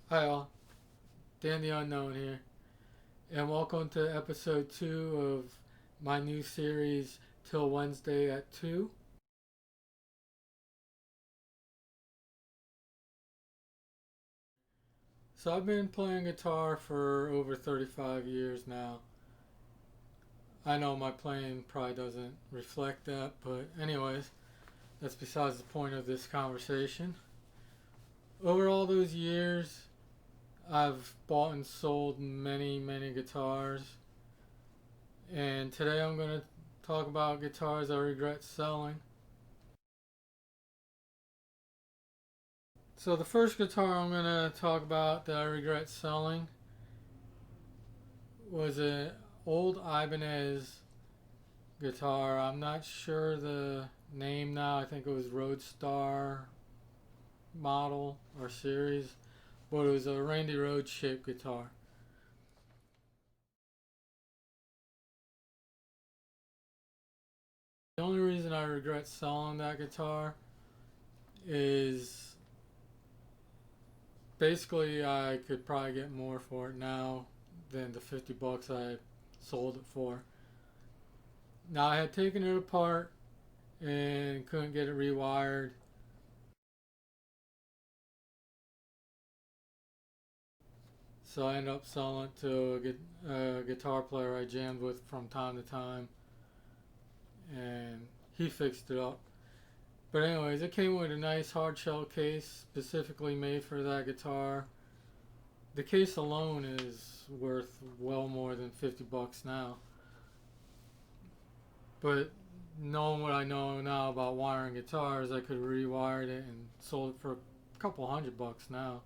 Hi all, Dan the Unknown here, and welcome to episode 2 of my new series, Till Wednesday at 2. So I've been playing guitar for over 35 years now. I know my playing probably doesn't reflect that, but anyways, that's besides the point of this conversation. Over all those years, I've bought and sold many guitars, and today I'm going to talk about guitars I regret selling. So the first guitar I'm going to talk about that I regret selling was an old Ibanez guitar. I'm not sure the name now. I think it was Roadstar model or series, but it was a Randy Rhoads shaped guitar. The only reason I regret selling that guitar is basically I could probably get more for it now than the 50 bucks I sold it for. Now I had taken it apart and couldn't get it rewired. So I ended up selling it to a guitar player I jammed with from time to time, and he fixed it up. But anyways, it came with a nice hard shell case specifically made for that guitar. The case alone is worth well more than 50 bucks now. But knowing what I know now about wiring guitars, I could have rewired it and sold it for a couple $100 now.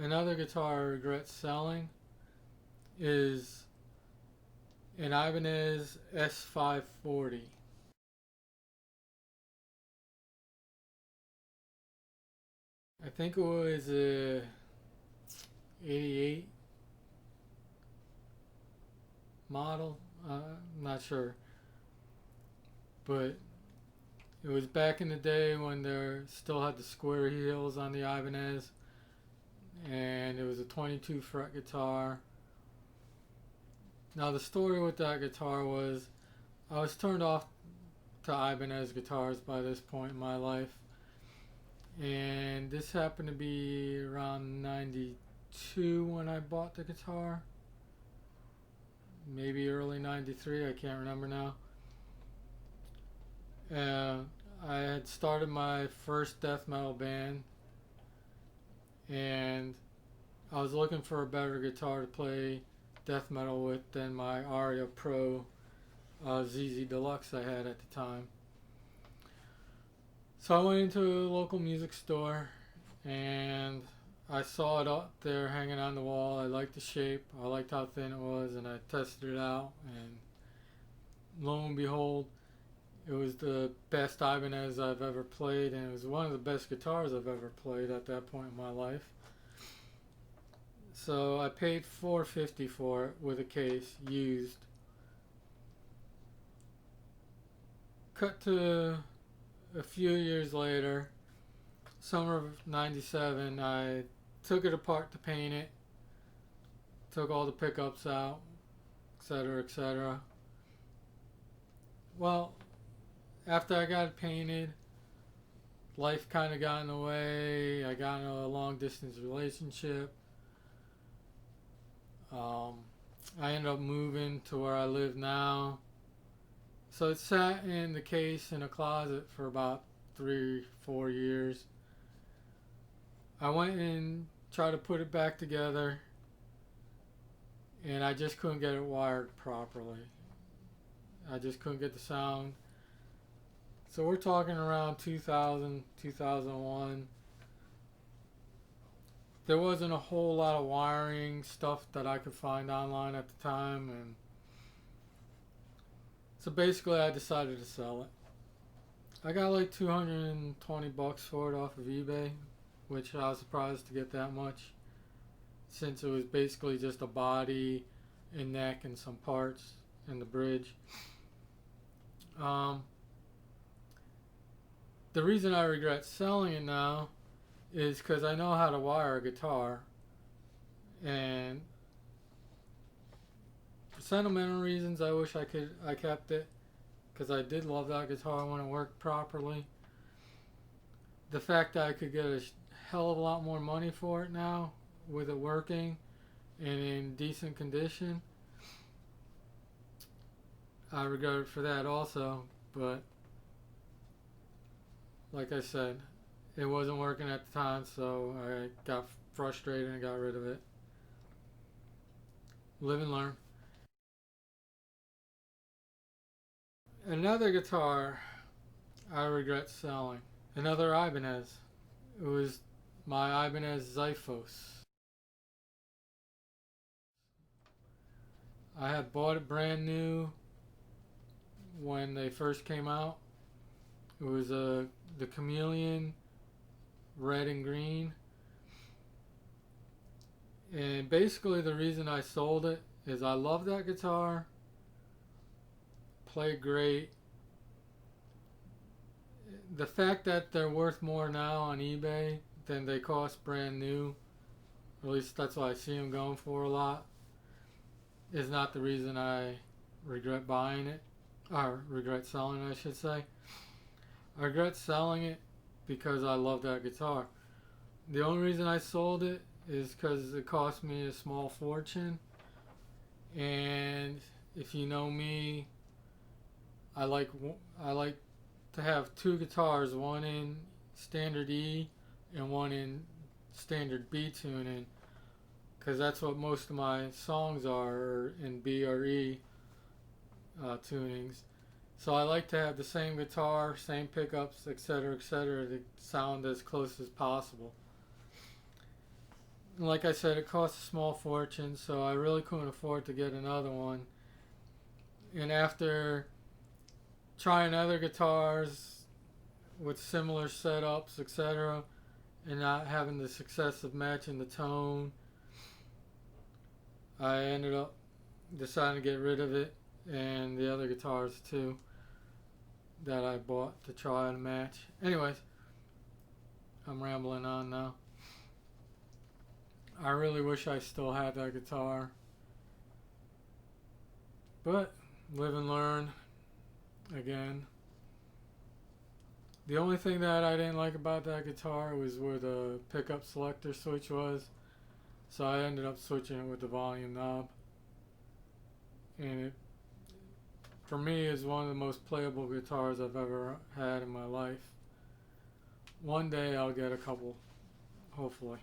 Another guitar I regret selling is an Ibanez S540. I think it was a 88 model. I'm not sure, but it was back in the day when there still had the square heels on the Ibanez, and it was a 22 fret guitar. Now the story with that guitar was I was turned off to Ibanez guitars by this point in my life, and this happened to be around 92 when I bought the guitar, maybe early 93, I can't remember now. uh, I had started my first death metal band, and I was looking for a better guitar to play death metal with than my Aria Pro ZZ Deluxe I had at the time. So I went into a local music store and I saw it up there hanging on the wall. I liked the shape, I liked how thin it was, and I tested it out. And lo and behold, it was the best Ibanez I've ever played, and it was one of the best guitars I've ever played at that point in my life. So I paid $450 for it with a case, used. Cut to a few years later, summer of '97, I took it apart to paint it, took all the pickups out, etc., etc. Well, after I got it painted, life kind of got in the way. I got in a long distance relationship. Um, I ended up moving to where I live now. So it sat in the case in a closet for about 3, 4 years. I went and tried to put it back together, and I just couldn't get it wired properly. I just couldn't get the sound. So we're talking around 2000, 2001. There wasn't a whole lot of wiring stuff that I could find online at the time, and so basically I decided to sell it. I got like 220 bucks for it off of eBay, which I was surprised to get that much since it was basically just a body and neck and some parts and the bridge. Um, The reason I regret selling it now is because I know how to wire a guitar, and for sentimental reasons, I wish I kept it because I did love that guitar when it worked properly. The fact that I could get a hell of a lot more money for it now with it working and in decent condition, I regret it for that also. But like I said, it wasn't working at the time, so I got frustrated and got rid of it. Live and learn. Another guitar I regret selling. Another Ibanez. It was my Ibanez Xiphos. I had bought it brand new when they first came out. It was the Chameleon red and green. And basically the reason I sold it is I love that guitar. Played great. The fact that they're worth more now on eBay than they cost brand new, or at least that's what I see them going for a lot, is not the reason I regret buying it, or regret selling it, I should say. I regret selling it because I love that guitar. The only reason I sold it is because it cost me a small fortune, and if you know me, I like to have two guitars, one in standard E and one in standard B tuning, because that's what most of my songs are in B or E tunings. So I like to have the same guitar, same pickups, etc., to sound as close as possible. And like I said, it costs a small fortune, so I really couldn't afford to get another one. And after trying other guitars with similar setups, etc., and not having the success of matching the tone, I ended up deciding to get rid of it and the other guitars too that I bought to try and match. Anyways, I'm rambling on now. I really wish I still had that guitar, but live and learn again. The only thing that I didn't like about that guitar was where the pickup selector switch was, so I ended up switching it with the volume knob, and it, for me, is one of the most playable guitars I've ever had in my life. One day I'll get a couple, hopefully.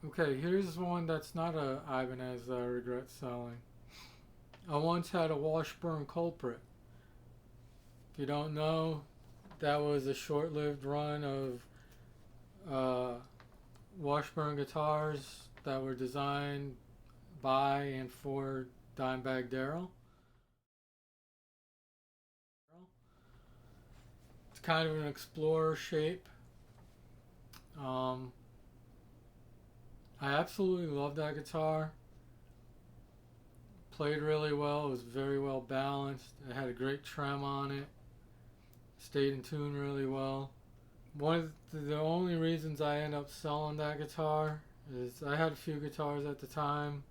Okay, here's one that's not a Ibanez that I regret selling. I once had a Washburn Culprit. If you don't know, that was a short-lived run of Washburn guitars that were designed by and for Dimebag Darrell. It's kind of an explorer shape. I absolutely love that guitar. Played really well. It was very well balanced. It had a great trem on it. Stayed in tune really well. One of the only reasons I ended up selling that guitar is I had a few guitars at the time,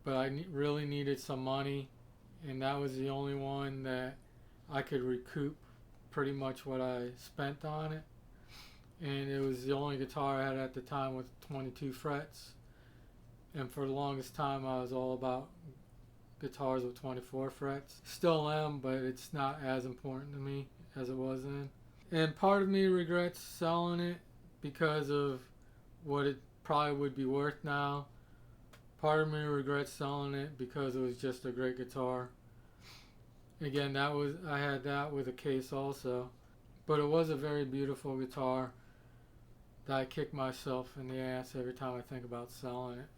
but I really needed some money, and that was the only one that I could recoup pretty much what I spent on it. And it was the only guitar I had at the time with 22 frets, and for the longest time I was all about guitars with 24 frets. Still am, but it's not as important to me as it was then. And part of me regrets selling it because of what it probably would be worth now. Part of me regrets selling it because it was just a great guitar. Again, I had that with a case also, but it was a very beautiful guitar that I kick myself in the ass every time I think about selling it.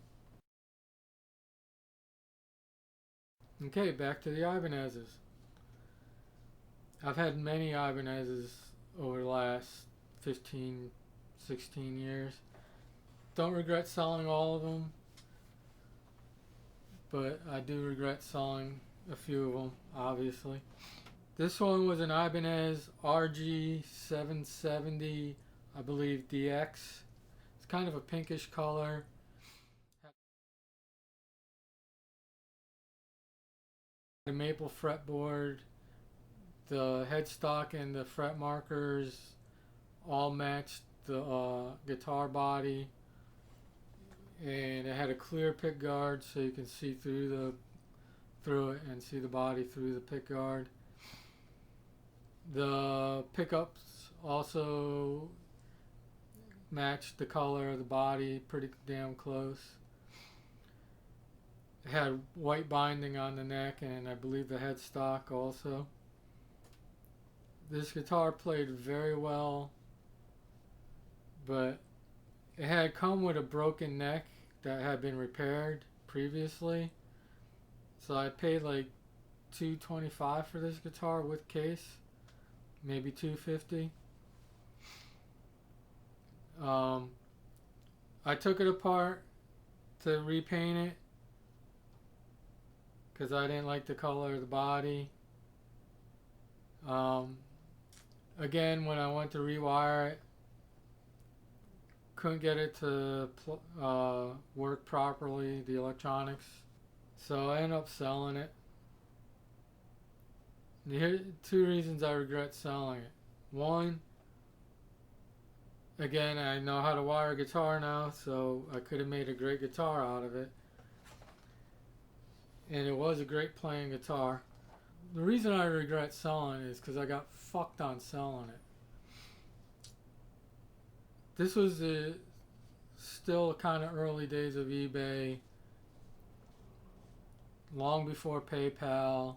Okay, back to the Ibanezes. I've had many Ibanezes over the last 15, 16 years. Don't regret selling all of them, but I do regret selling a few of them, obviously. This one was an Ibanez RG770, I believe, DX. It's kind of a pinkish color. The maple fretboard, the headstock and the fret markers all matched the guitar body, and it had a clear pick guard so you can see through it and see the body through the pick guard. The pickups also matched the color of the body pretty damn close. It had white binding on the neck and I believe the headstock also. This guitar played very well, but it had come with a broken neck that had been repaired previously. So I paid like $225 for this guitar with case, maybe $250. I took it apart to repaint it because I didn't like the color of the body. Again, when I went to rewire it, couldn't get it to work properly, the electronics. So I ended up selling it. And here are two reasons I regret selling it. One, again, I know how to wire a guitar now, so I could have made a great guitar out of it. And it was a great playing guitar. The reason I regret selling it is because I got fucked on selling it. This was still kind of early days of eBay, long before PayPal.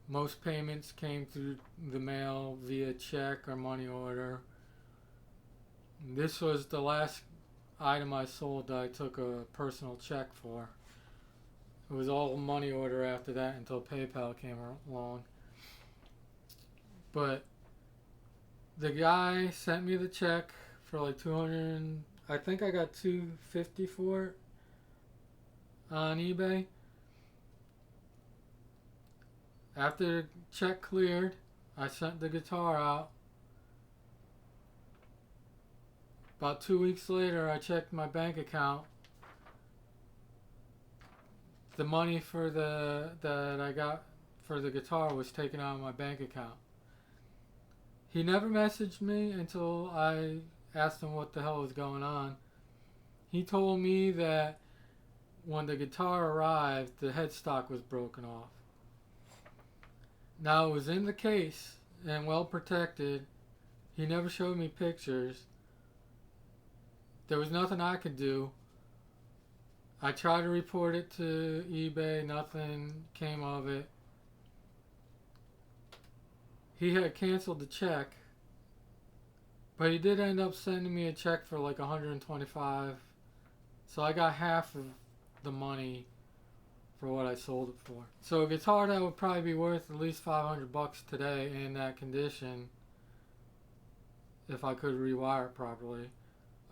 Most payments came through the mail via check or money order. This was the last item I sold that I took a personal check for. It was all money order after that until PayPal came along. But the guy sent me the check for like $200. I think I got $250 for it on eBay. After the check cleared, I sent the guitar out. About 2 weeks later, I checked my bank account. The money that I got for the guitar was taken out of my bank account. He never messaged me until I asked him what the hell was going on. He told me that when the guitar arrived, the headstock was broken off. Now, it was in the case and well protected. He never showed me pictures. There was nothing I could do. I tried to report it to eBay. Nothing came of it. He had canceled the check, but he did end up sending me a check for like $125. So I got half of the money for what I sold it for. So a guitar that would probably be worth at least $500 today in that condition, if I could rewire it properly,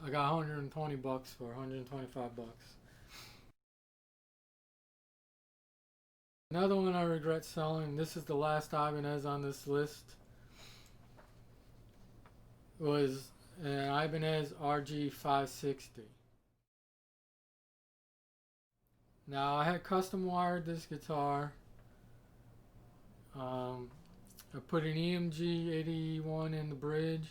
I got $120 for $125. Another one I regret selling, this is the last Ibanez on this list, was an Ibanez RG560. Now, I had custom wired this guitar. I put an EMG 81 in the bridge.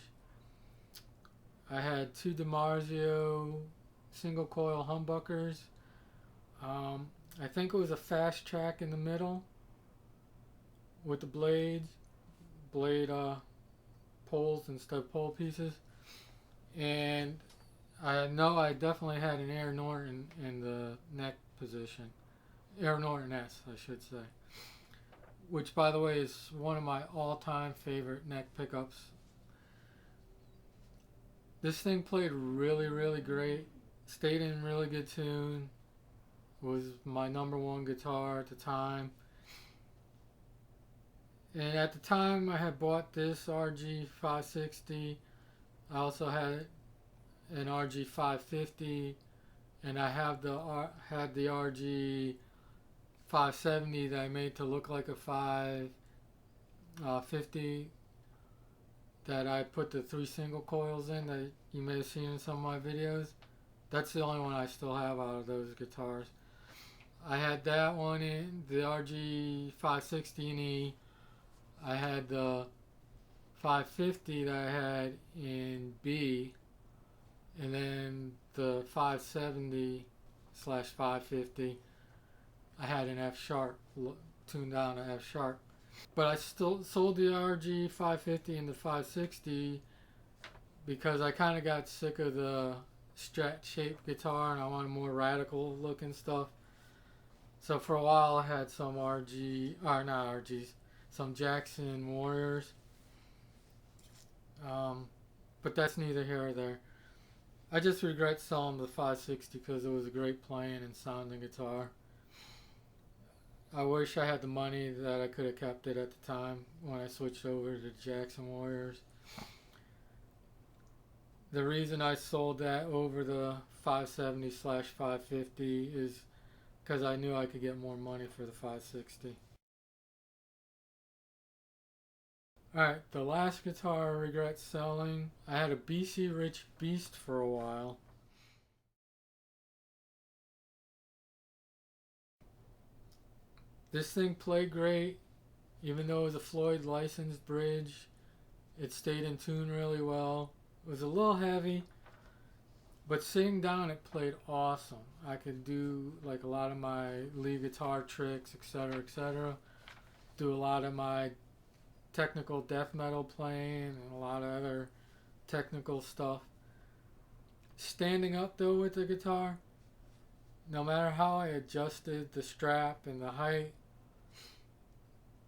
I had two DiMarzio single coil humbuckers. I think it was a fast track in the middle with the blade poles instead of pole pieces. And I know I definitely had an Air Norton in the neck position. Air Norton S, I should say. Which, by the way, is one of my all-time favorite neck pickups. This thing played really, really great. Stayed in really good tune. Was my number one guitar at the time. And at the time I had bought this RG560. I also had an RG550, and I had the 570 that I made to look like a 550 that I put the 3 single coils in that you may have seen in some of my videos. That's the only one I still have out of those guitars. I had that one in the RG 560 in E. I had the 550 that I had in B, and then the 570 slash 550 I had in F sharp, tuned down to F sharp. But I still sold the RG 550 and the 560 because I kind of got sick of the Strat shaped guitar and I wanted more radical looking stuff. So for a while I had some some Jackson Warriors. But that's neither here or there. I just regret selling the 560 because it was a great playing and sounding guitar. I wish I had the money that I could have kept it at the time when I switched over to Jackson Warriors. The reason I sold that over the 570 slash 550 is because I knew I could get more money for the 560. Alright, the last guitar I regret selling, I had a BC Rich Beast for a while. This thing played great, even though it was a Floyd licensed bridge. It stayed in tune really well. It was a little heavy, but sitting down it played awesome. I could do like a lot of my lead guitar tricks, etc., etc. Do a lot of my technical death metal playing and a lot of other technical stuff. Standing up though with the guitar, no matter how I adjusted the strap and the height,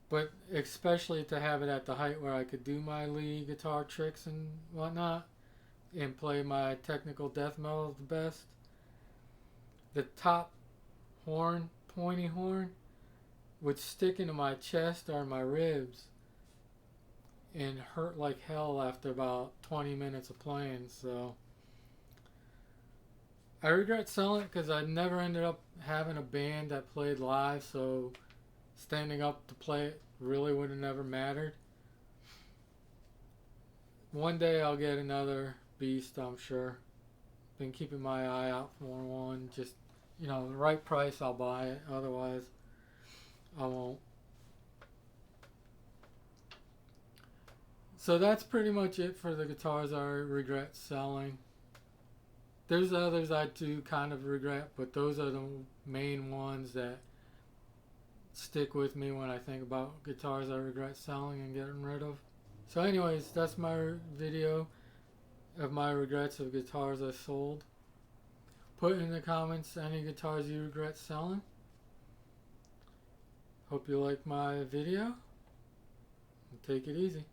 but especially to have it at the height where I could do my lead guitar tricks and whatnot and play my technical death metal the best, the top horn, pointy horn, would stick into my chest or my ribs and hurt like hell after about 20 minutes of playing. So I regret selling it because I never ended up having a band that played live, so standing up to play it really would have never mattered. One day I'll get another Beast, I'm sure. Been keeping my eye out for one. Just, the right price I'll buy it, otherwise I won't. So that's pretty much it for the guitars I regret selling. There's others I do kind of regret, but those are the main ones that stick with me when I think about guitars I regret selling and getting rid of. So anyways, that's my video of my regrets of guitars I sold. Put in the comments any guitars you regret selling. Hope you like my video. Take it easy.